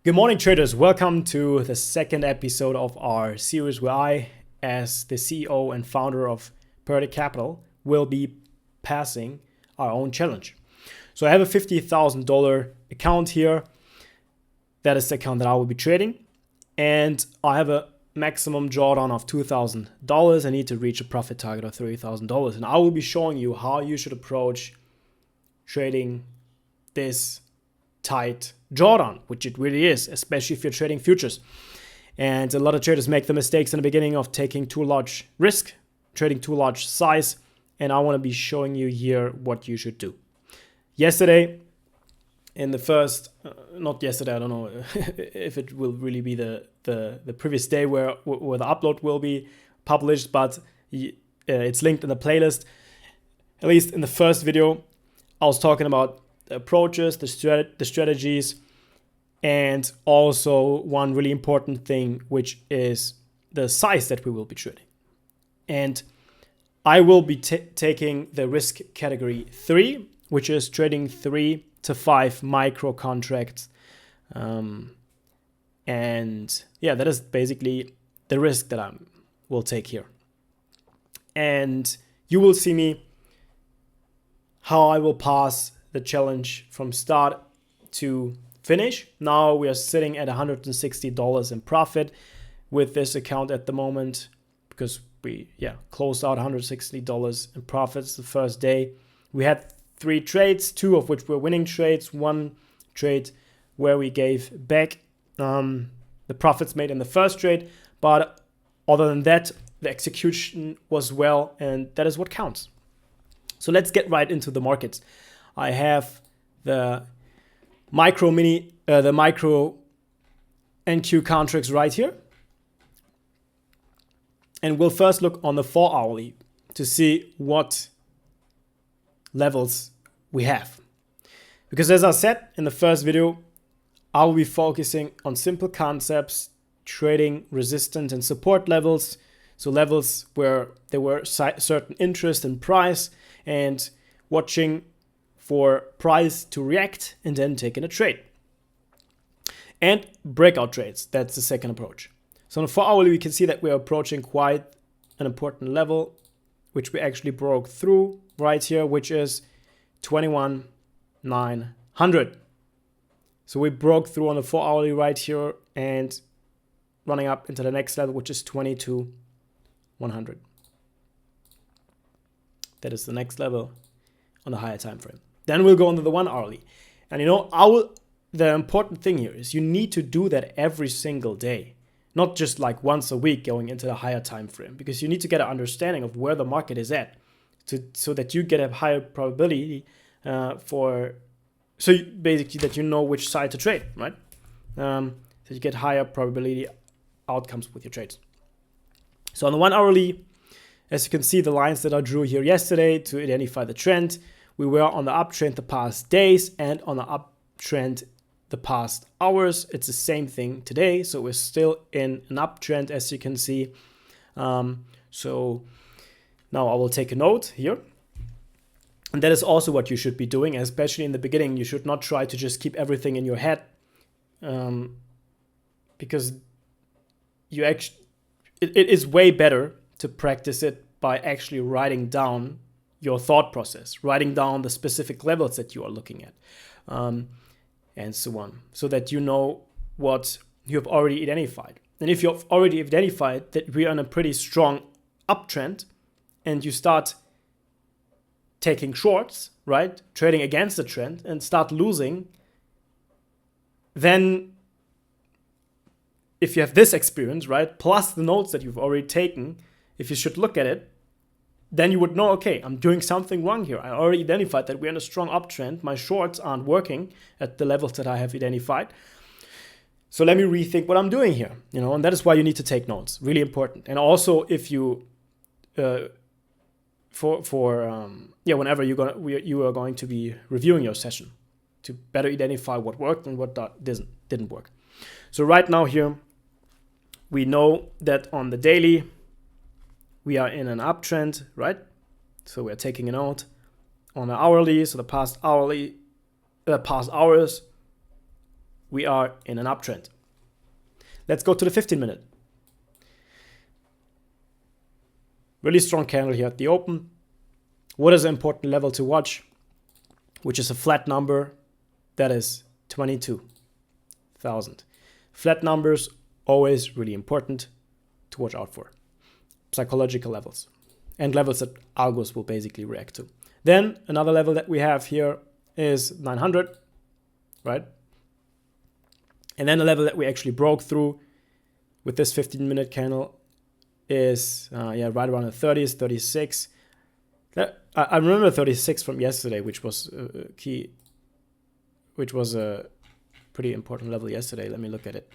Good morning, traders. Welcome to the second episode of our series where I, as the CEO and founder of Purdy Capital, will be passing our own challenge. So I have a $50,000 account here. That is the account that I will be trading. And I have a maximum drawdown of $2,000. I need to reach a profit target of $30,000. And I will be showing you how you should approach trading this tight drawdown, which it really is, especially if you're trading futures. And a lot of traders make the mistakes in the beginning of taking too large risk, trading too large size, and I want to be showing you here what you should do. Yesterday, in the first, not yesterday, I don't know if it will really be the previous day where the upload will be published, but it's linked in the playlist. At least in the first video, I was talking about the approaches, the strategies, and also one really important thing, which is the size that we will be trading. And I will be taking the risk category 3, which is trading 3 to 5 micro contracts. And yeah, that is basically the risk that I will take here. And you will see me how I will pass the challenge from start to finish. Now we are sitting at $160 in profit with this account at the moment because we closed out $160 in profits the first day. We had 3 trades, 2 of which were winning trades, 1 trade where we gave back the profits made in the first trade. But other than that, the execution was well, and that is what counts. So let's get right into the markets. I have the micro NQ contracts right here. And we'll first look on the 4-hourly to see what levels we have. Because as I said in the first video, I will be focusing on simple concepts, trading resistance and support levels. So levels where there were certain interest in price and watching for price to react and then taking a trade. And breakout trades, that's the second approach. So on the 4-hourly, we can see that we're approaching quite an important level, which we actually broke through right here, which is 21,900. So we broke through on the 4-hourly right here and running up into the next level, which is 22,100. That is the next level on the higher time frame. Then we'll go on to the 1-hourly. And the important thing here is you need to do that every single day, not just like once a week going into the higher time frame, because you need to get an understanding of where the market is at so that you get a higher probability basically that you know which side to trade, right? So you get higher probability outcomes with your trades. So on the 1-hourly, as you can see, the lines that I drew here yesterday to identify the trend, we were on the uptrend the past days and on the uptrend the past hours. It's the same thing today. So we're still in an uptrend, as you can see. So now I will take a note here. And that is also what you should be doing, especially in the beginning. You should not try to just keep everything in your head because it is way better to practice it by actually writing down your thought process, writing down the specific levels that you are looking at, and so on, so that you know what you have already identified. And if you've already identified that we are in a pretty strong uptrend and you start taking shorts, right, trading against the trend and start losing, then if you have this experience, right, plus the notes that you've already taken, if you should look at it, then you would know, okay, I'm doing something wrong here. I already identified that we're in a strong uptrend. My shorts aren't working at the levels that I have identified. So let me rethink what I'm doing here, and that is why you need to take notes. Really important. And also, if you, whenever you are going to be reviewing your session to better identify what worked and what didn't work. So right now here, we know that on the daily, we are in an uptrend, right? So we're taking a note on the hourly, so the past hours, we are in an uptrend. Let's go to the 15-minute. Really strong candle here at the open. What is an important level to watch? Which is a flat number. That is 22,000. Flat numbers, always really important to watch out for. Psychological levels. And levels that algos will basically react to. Then another level that we have here is 900, right? And then the level that we actually broke through with this 15-minute candle is right around the 30s, 36. I remember 36 from yesterday, which was key, which was a pretty important level yesterday. Let me look at it.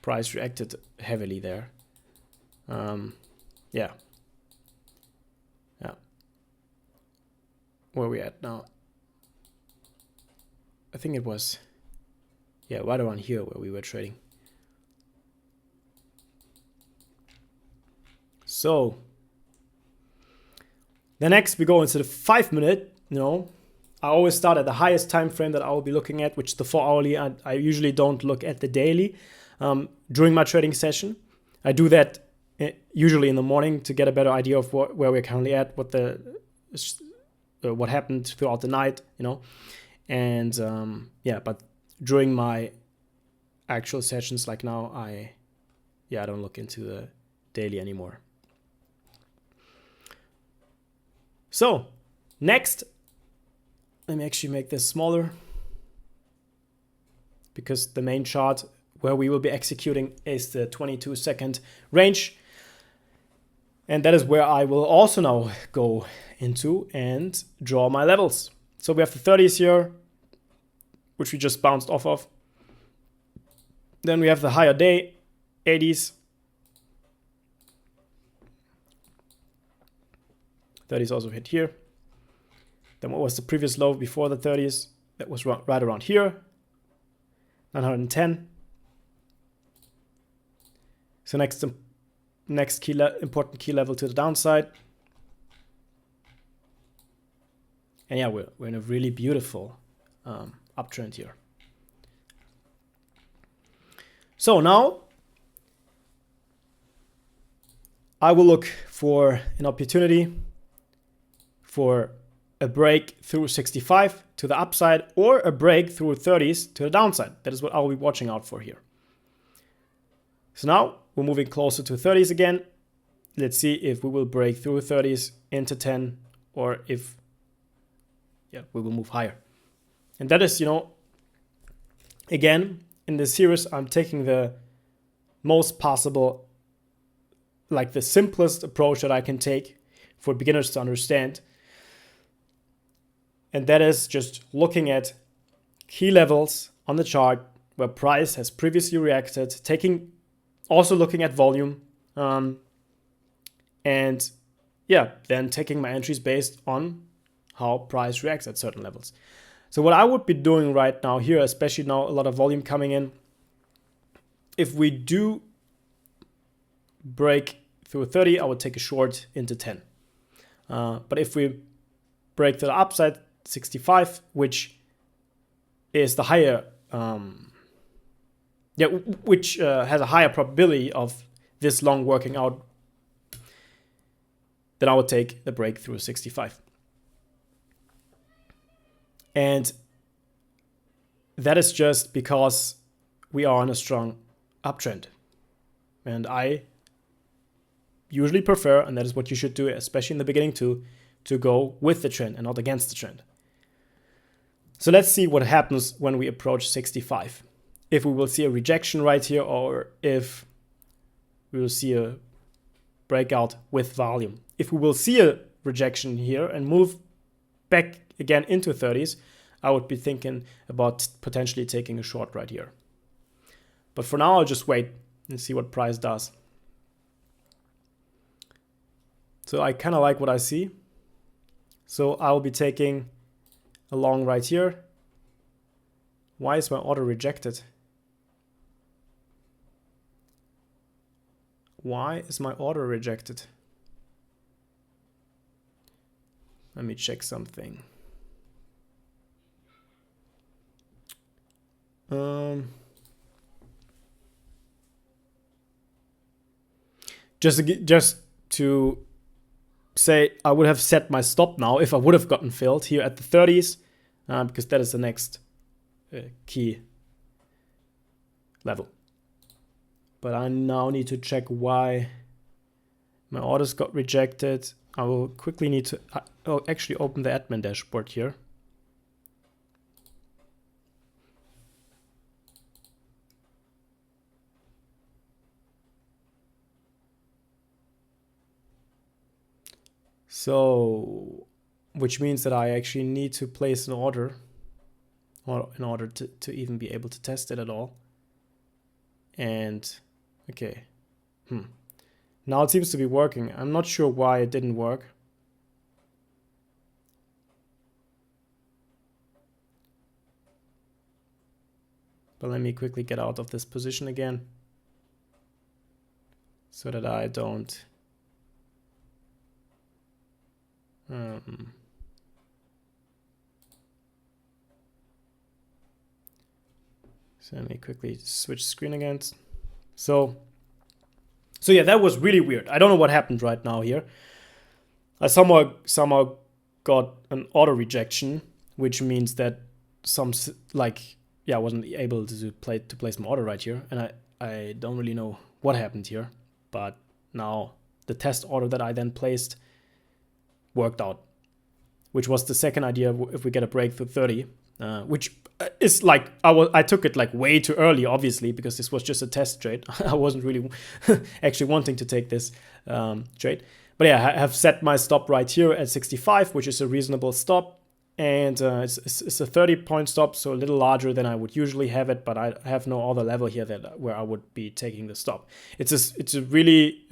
Price reacted heavily there. Yeah. Where are we at now? I think it was, right around here where we were trading. So, the next we go into the 5-minute. I always start at the highest time frame that I will be looking at, which is the 4-hourly. I usually don't look at the daily during my trading session. I do that usually in the morning to get a better idea of where we're currently at, what happened throughout the night, and but during my actual sessions like now, I don't look into the daily anymore. So next, let me actually make this smaller, because the main chart where we will be executing is the 22-second range. And that is where I will also now go into and draw my levels. So we have the 30s here, which we just bounced off of. Then we have the higher day, 80s. 30s also hit here. Then what was the previous low before the 30s? That was right around here, 910. So next important key level to the downside. And we're in a really beautiful uptrend here. So now I will look for an opportunity for a break through 65 to the upside, or a break through 30s to the downside. That is what I'll be watching out for here. So now we're moving closer to 30s again. Let's see if we will break through 30s into 10, or if we will move higher. And that is, again, in this series, I'm taking the most possible, like the simplest approach that I can take for beginners to understand. And that is just looking at key levels on the chart where price has previously reacted, also looking at volume, and then taking my entries based on how price reacts at certain levels. So what I would be doing right now here, especially now a lot of volume coming in, if we do break through 30, I would take a short into 10. But if we break to the upside, 65, which is the higher, which has a higher probability of this long working out, then I would take the break through 65. And that is just because we are on a strong uptrend. And I usually prefer, and that is what you should do, especially in the beginning to go with the trend and not against the trend. So let's see what happens when we approach 65. If we will see a rejection right here, or if we will see a breakout with volume. If we will see a rejection here and move back again into 30s, I would be thinking about potentially taking a short right here. But for now, I'll just wait and see what price does. So I kind of like what I see. So I'll be taking a long right here. Why is my order rejected? Why is my order rejected? Let me check something. Just to say, I would have set my stop now if I would have gotten filled here at the 30s, because that is the next key level. But I now need to check why my orders got rejected. I will quickly need to actually open the admin dashboard here. So, which means that I actually need to place an order in order to even be able to test it at all. And okay, now it seems to be working. I'm not sure why it didn't work. But let me quickly get out of this position again so that I don't so let me quickly switch screen again. So yeah, that was really weird. I don't know what happened right now here. I somehow got an auto rejection, which means that I wasn't able to place my order right here, and I don't really know what happened here. But now the test order that I then placed worked out, which was the second idea if we get a break through 30, which is like I took it like way too early, obviously, because this was just a test trade. I wasn't really actually wanting to take this trade. But yeah, I have set my stop right here at 65, which is a reasonable stop. And it's a 30-point stop, so a little larger than I would usually have it, but I have no other level here where I would be taking the stop. It's a really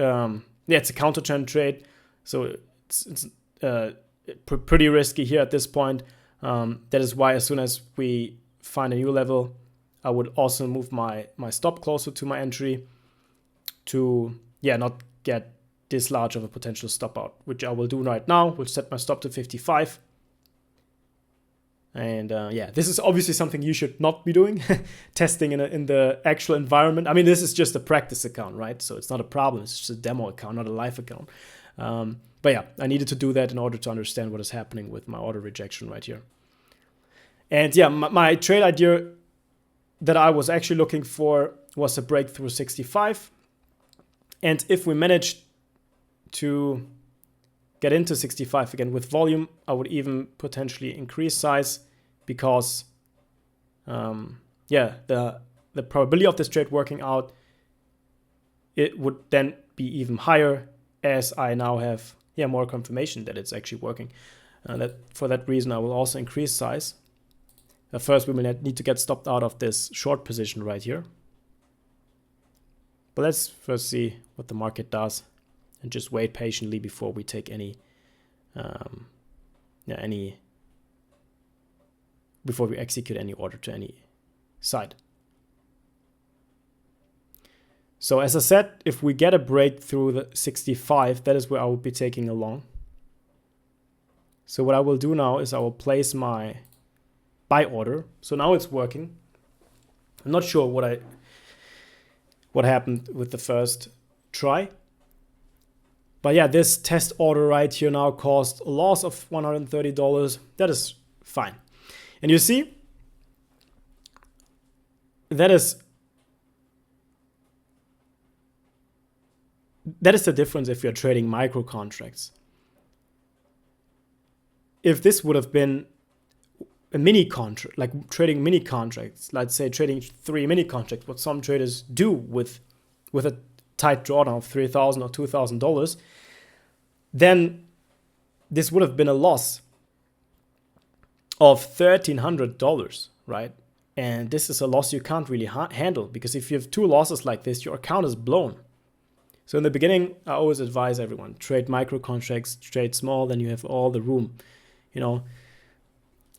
it's a counter trend trade, so it's pretty risky here at this point. That is why as soon as we find a new level, I would also move my stop closer to my entry to not get this large of a potential stop out, which I will do right now. We'll set my stop to 55. And this is obviously something you should not be doing, testing in the actual environment. I mean, this is just a practice account, right? So it's not a problem. It's just a demo account, not a live account. But yeah, I needed to do that in order to understand what is happening with my order rejection right here. And yeah, my trade idea that I was actually looking for was a breakthrough 65. And if we managed to get into 65 again with volume, I would even potentially increase size because the probability of this trade working out, it would then be even higher as I now have more confirmation that it's actually working. For that reason, I will also increase size. First, we will need to get stopped out of this short position right here. But let's first see what the market does and just wait patiently before we take before we execute any order to any side. So as I said, if we get a break through the 65, that is where I will be taking a long. So what I will do now is I will place my buy order. So now it's working. I'm not sure what happened with the first try. But yeah, this test order right here now caused a loss of $130. That is fine. And you see, that is the difference if you're trading micro contracts. If this would have been a mini contract, like trading mini contracts, let's say trading 3 mini contracts, what some traders do with a tight drawdown of $3,000 or $2,000, then this would have been a loss of $1,300, right? And this is a loss you can't really handle, because if you have 2 losses like this, your account is blown. So in the beginning, I always advise everyone, trade micro contracts, trade small, then you have all the room,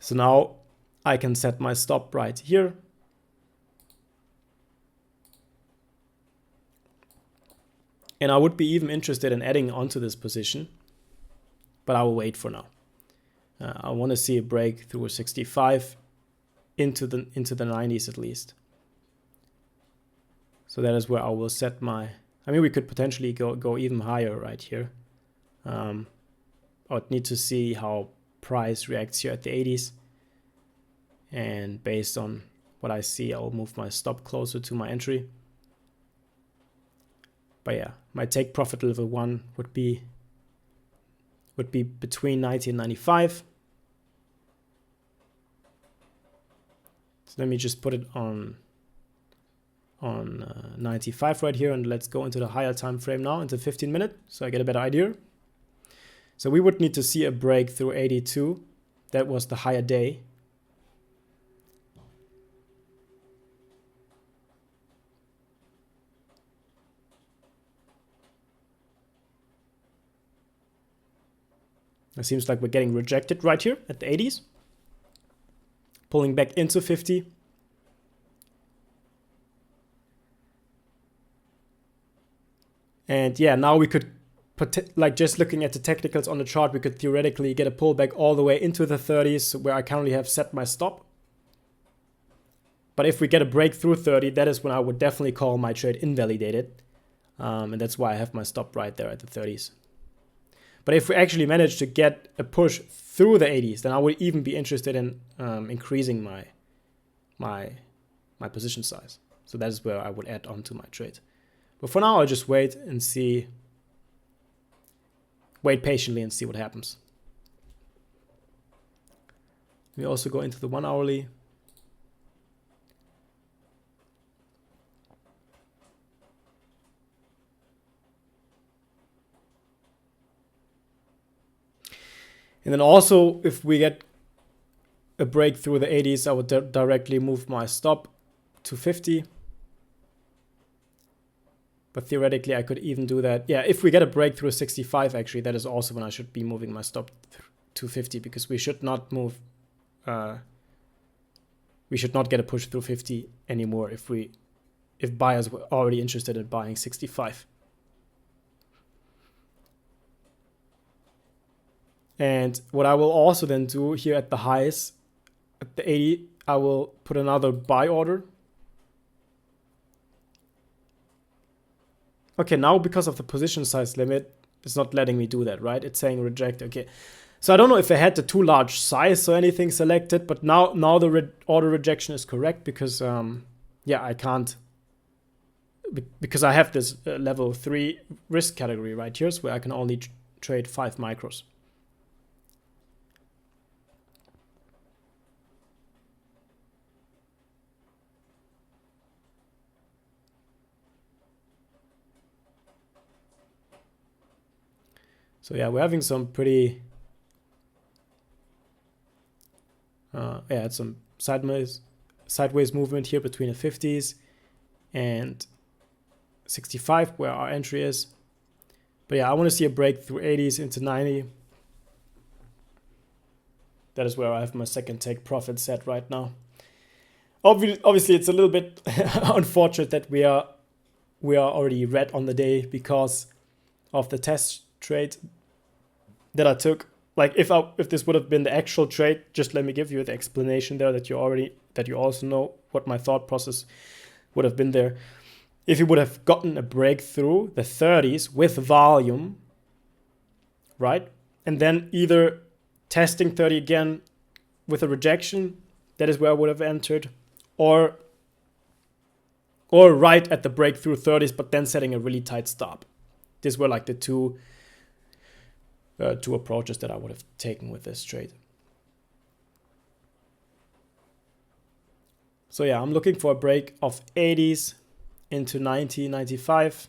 So now I can set my stop right here. And I would be even interested in adding onto this position, but I will wait for now. I want to see a break through a 65 into the 90s at least. So that is where I will set my, I mean, we could potentially go even higher right here. I would need to see how price reacts here at the 80s. And based on what I see, I'll move my stop closer to my entry. But yeah, my take profit level 1 would be between 90 and 95. So let me just put it on 95 right here, and let's go into the higher time frame now, into 15 minute, so I get a better idea. So we would need to see a break through 82. That was the higher day. It seems like we're getting rejected right here at the 80s. Pulling back into 50. And yeah, now we could, like just looking at the technicals on the chart, we could theoretically get a pullback all the way into the 30s where I currently have set my stop. But if we get a break through 30, that is when I would definitely call my trade invalidated. And that's why I have my stop right there at the 30s. But if we actually manage to get a push through the 80s, then I would even be interested in increasing my position size. So that is where I would add on to my trade. But for now, I'll just wait and see. Wait patiently and see what happens. We also go into the 1 hourly. And then also, if we get a break through the 80s, I would directly move my stop to 50. But theoretically, I could even do that. Yeah, if we get a break through 65, actually, that is also when I should be moving my stop to 50, because we should not move. We should not get a push through 50 anymore if buyers were already interested in buying 65. And what I will also then do here at the highs, at the 80, I will put another buy order. Okay, now because of the position size limit, it's not letting me do that, right? It's saying reject. Okay, so I don't know if I had the too large size or anything selected, but now the order rejection is correct because, yeah, I can't, because I have this level 3 risk category right here, so where I can only trade 5 micros. So yeah, we're having some pretty, yeah, some sideways movement here between the 50s and 65, where our entry is. But yeah, I want to see a break through 80s into 90. That is where I have my second take profit set right now. Obviously, it's a little bit unfortunate that we are already red on the day because of the test trade that I took. Like if this would have been the actual trade, just let me give you the explanation there that you also know what my thought process would have been there. If you would have gotten a breakthrough the 30s with volume, right? And then either testing 30 again with a rejection, that is where I would have entered, or right at the breakthrough 30s, but then setting a really tight stop. These were like the two approaches that I would have taken with this trade. So yeah, I'm looking for a break of 80s into 90, 95.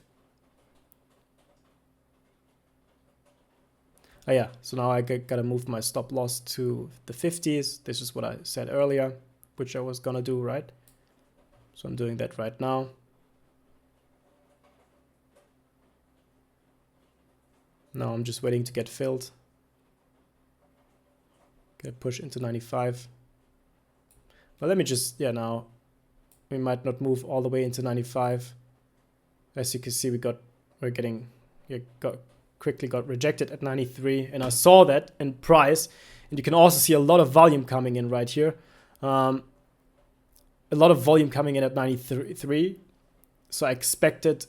Oh yeah, so now I gotta move my stop loss to the 50s. This is what I said earlier, which I was gonna do, right? So I'm doing that right now. Now I'm just waiting to get filled. Get push into 95. But let me just, yeah, now we might not move all the way into 95. As you can see, quickly got rejected at 93, and I saw that in price, and you can also see a lot of volume coming in right here. a lot of volume coming in at 93. So I expected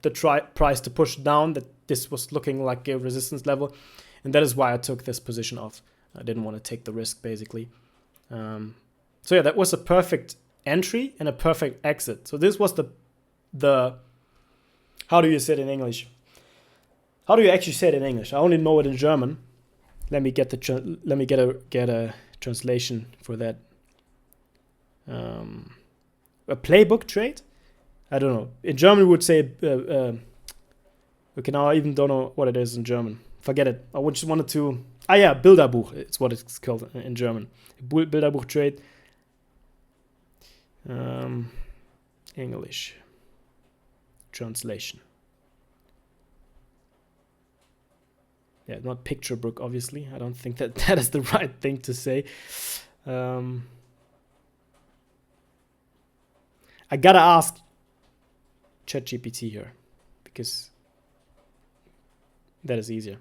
the price to push down, that this was looking like a resistance level. And that is why I took this position off. I didn't want to take the risk, basically. So yeah, that was a perfect entry and a perfect exit. So this was the how do you say it in English? How do you actually say it in English? I only know it in German. Let me get a translation for that. A playbook trade? I don't know. In German, we would say. Okay, now I even don't know what it is in German. Forget it. I just wanted to. Yeah, Bilderbuch. It's what it's called in German. Bilderbuch trade. English translation. Yeah, not picture book, obviously. I don't think that is the right thing to say. I gotta ask ChatGPT here, because that is easier.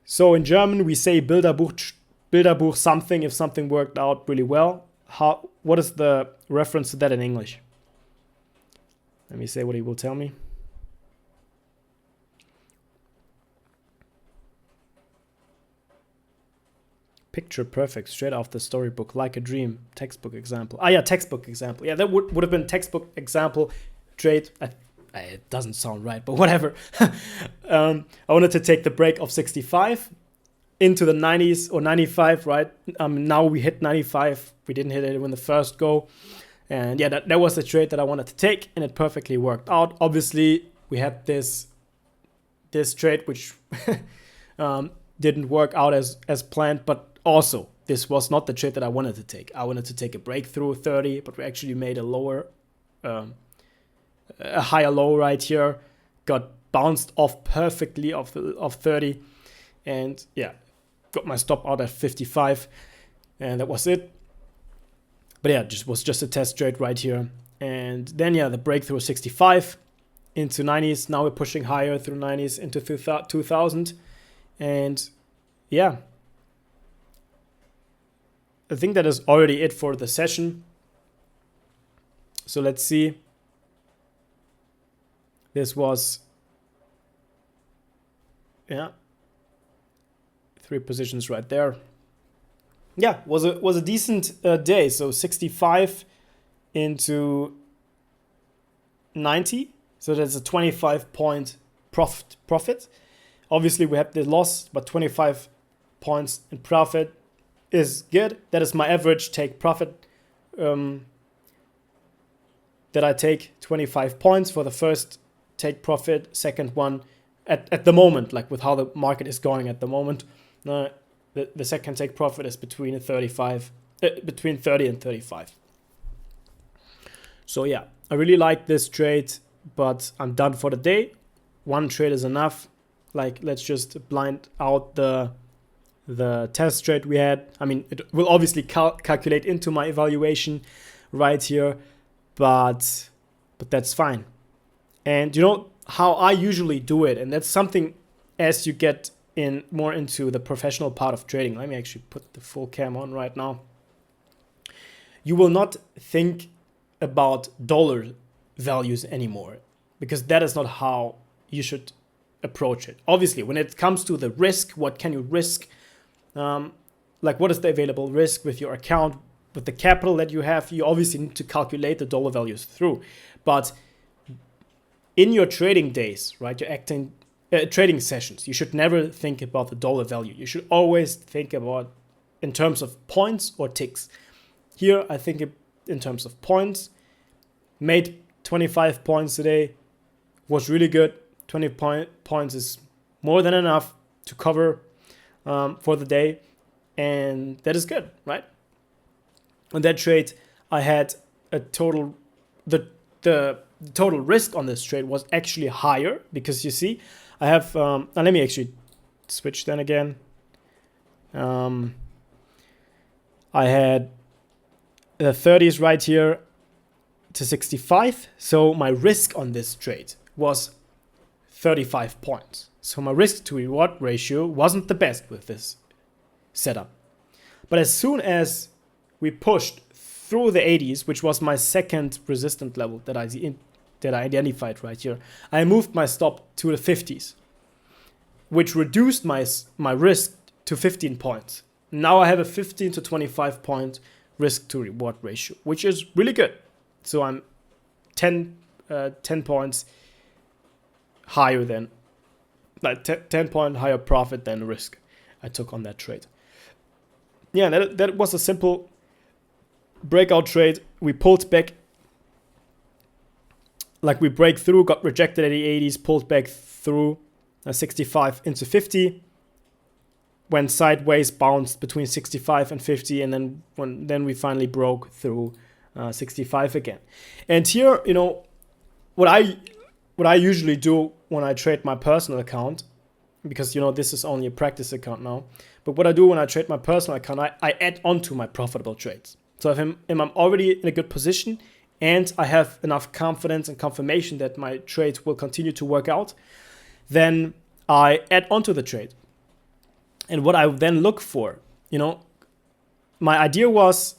So in German, we say Bilderbuch something if something worked out really well. What is the reference to that in English? Let me say what he will tell me. Picture perfect, straight off the storybook, like a dream, textbook example. Yeah, textbook example. Yeah, that would have been textbook example trade. It doesn't sound right, but whatever. I wanted to take the break of 65 into the 90s or 95, right? Now we hit 95. We didn't hit it in the first go. And yeah, that was the trade that I wanted to take, and it perfectly worked out. Obviously, we had this trade, which didn't work out as planned, but also, this was not the trade that I wanted to take. I wanted to take a breakthrough 30, but we actually made a higher low right here. Got bounced off perfectly of 30, and yeah, got my stop out at 55, and that was it. But yeah, was just a test trade right here. And then yeah, the breakthrough 65 into 90s. Now we're pushing higher through 90s into 2000, and yeah. I think that is already it for the session. So let's see. This was, yeah, 3 positions right there. Yeah, was a decent day. So 65 into 90. So that's a 25-point profit. Obviously, we have the loss, but 25 points in profit is good. That is my average take profit. That I take 25 points for the first take profit, second one at the moment, like with how the market is going at the moment. The second take profit is between 30 and 35. So yeah, I really like this trade, but I'm done for the day. One trade is enough. Like, let's just blind out the test trade we had. I mean, it will obviously calculate into my evaluation right here, but that's fine. And you know how I usually do it, and that's something as you get more into the professional part of trading. Let me actually put the full cam on right now. You will not think about dollar values anymore, because that is not how you should approach it. Obviously, when it comes to the risk, what can you risk? Like, what is the available risk with your account, with the capital that you have? You obviously need to calculate the dollar values through. But in your trading days, right, your trading sessions, you should never think about the dollar value. You should always think about in terms of points or ticks. Here, I think in terms of points. Made 25 points today, was really good. 20 points is more than enough to cover for the day, and that is good, right? On that trade, I had a total, the total risk on this trade was actually higher, because you see, I have, now let me actually switch then again. I had the 30s right here to 65, so my risk on this trade was 35 points. So my risk to reward ratio wasn't the best with this setup. But as soon as we pushed through the 80s, which was my second resistant level that I identified right here. I moved my stop to the 50s, which reduced my risk to 15 points. Now I have a 15 to 25 point risk to reward ratio, which is really good. So I'm 10 points higher than, like 10 point higher profit than risk I took on that trade. Yeah, that was a simple breakout trade. We pulled back, like we break through, got rejected at the 80s, pulled back through 65 into 50, went sideways, bounced between 65 and 50, and then we finally broke through 65 again. And here, you know, what I usually do when I trade my personal account, because, you know, this is only a practice account now, but what I do when I trade my personal account, I add on to my profitable trades. So if I'm already in a good position and I have enough confidence and confirmation that my trades will continue to work out, then I add onto the trade. And what I then look for, you know, my idea was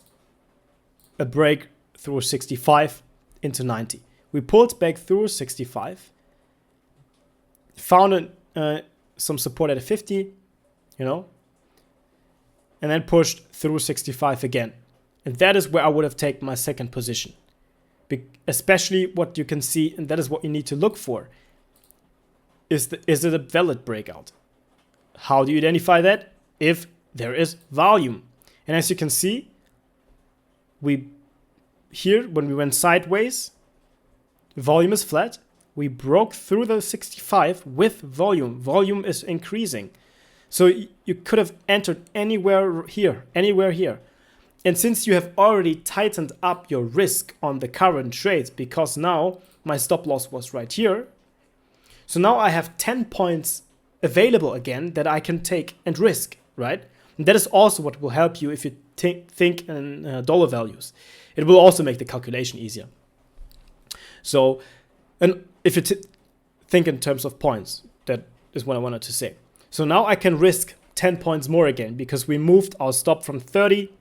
a break through 65 into 90. We pulled back through 65, found some support at a 50, you know, and then pushed through 65 again. And that is where I would have taken my second position. Especially what you can see, and that is what you need to look for. Is it a valid breakout? How do you identify that? If there is volume. And as you can see, when we went sideways, volume is flat. We broke through the 65 with volume. Volume is increasing. So you could have entered anywhere here. And since you have already tightened up your risk on the current trades, because now my stop loss was right here, so now I have 10 points available again that I can take and risk, right? And that is also what will help you if you think in dollar values. It will also make the calculation easier. So, and if you think in terms of points, that is what I wanted to say. So now I can risk 10 points more again because we moved our stop from 30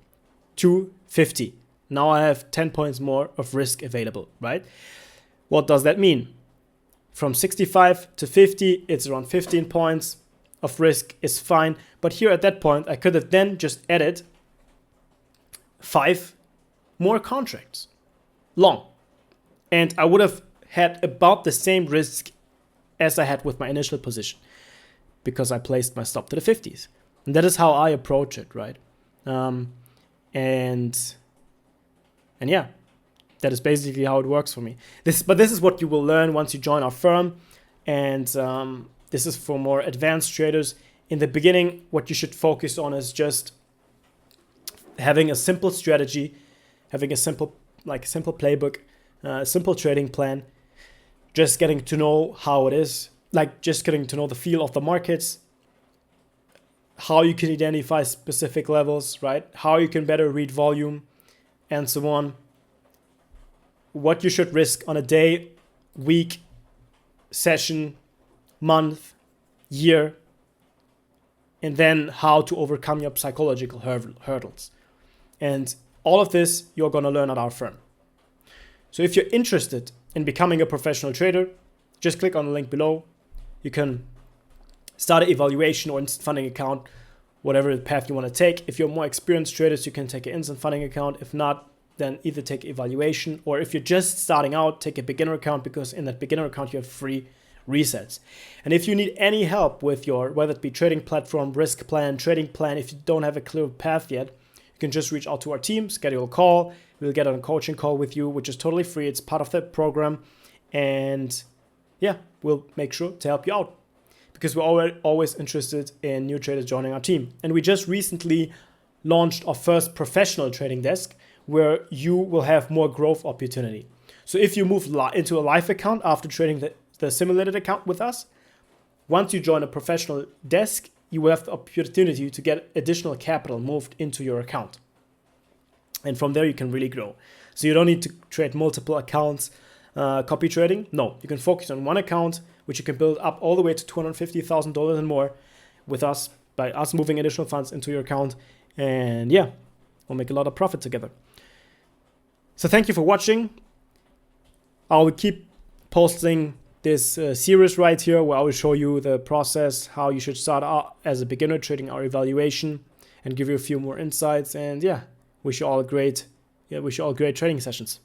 to 50. Now I have 10 points more of risk available, right? What does that mean? From 65 to 50, it's around 15 points of risk is fine. But here at that point, I could have then just added 5 more contracts long. And I would have had about the same risk as I had with my initial position because I placed my stop to the 50s. And that is how I approach it, right? And yeah, that is basically how it works for me. But this is what you will learn once you join our firm. And this is for more advanced traders. In the beginning, what you should focus on is just having a simple strategy, having a simple playbook, a simple trading plan, just getting to know how it is, like just getting to know the feel of the markets, how you can identify specific levels, right? How you can better read volume and so on. What you should risk on a day, week, session, month, year, and then how to overcome your psychological hurdles. And all of this you're going to learn at our firm. So if you're interested in becoming a professional trader, just click on the link below. You can start an evaluation or instant funding account, whatever path you want to take. If you're more experienced traders, you can take an instant funding account. If not, then either take evaluation, or if you're just starting out, take a beginner account, because in that beginner account you have free resets. And if you need any help with your, whether it be trading platform, risk plan, trading plan, if you don't have a clear path yet, you can just reach out to our team, schedule a call. We'll get on a coaching call with you, which is totally free. It's part of the program. And yeah, we'll make sure to help you out, because we're always interested in new traders joining our team. And we just recently launched our first professional trading desk, where you will have more growth opportunity. So if you move into a live account after trading the simulated account with us, once you join a professional desk, you will have the opportunity to get additional capital moved into your account. And from there, you can really grow. So you don't need to trade multiple accounts, copy trading. No, you can focus on one account, which you can build up all the way to $250,000 and more with us, by us moving additional funds into your account. And yeah, we'll make a lot of profit together. So thank you for watching. I will keep posting this series right here where I will show you the process, how you should start out as a beginner trading our evaluation, and give you a few more insights. And yeah, wish you all great trading sessions.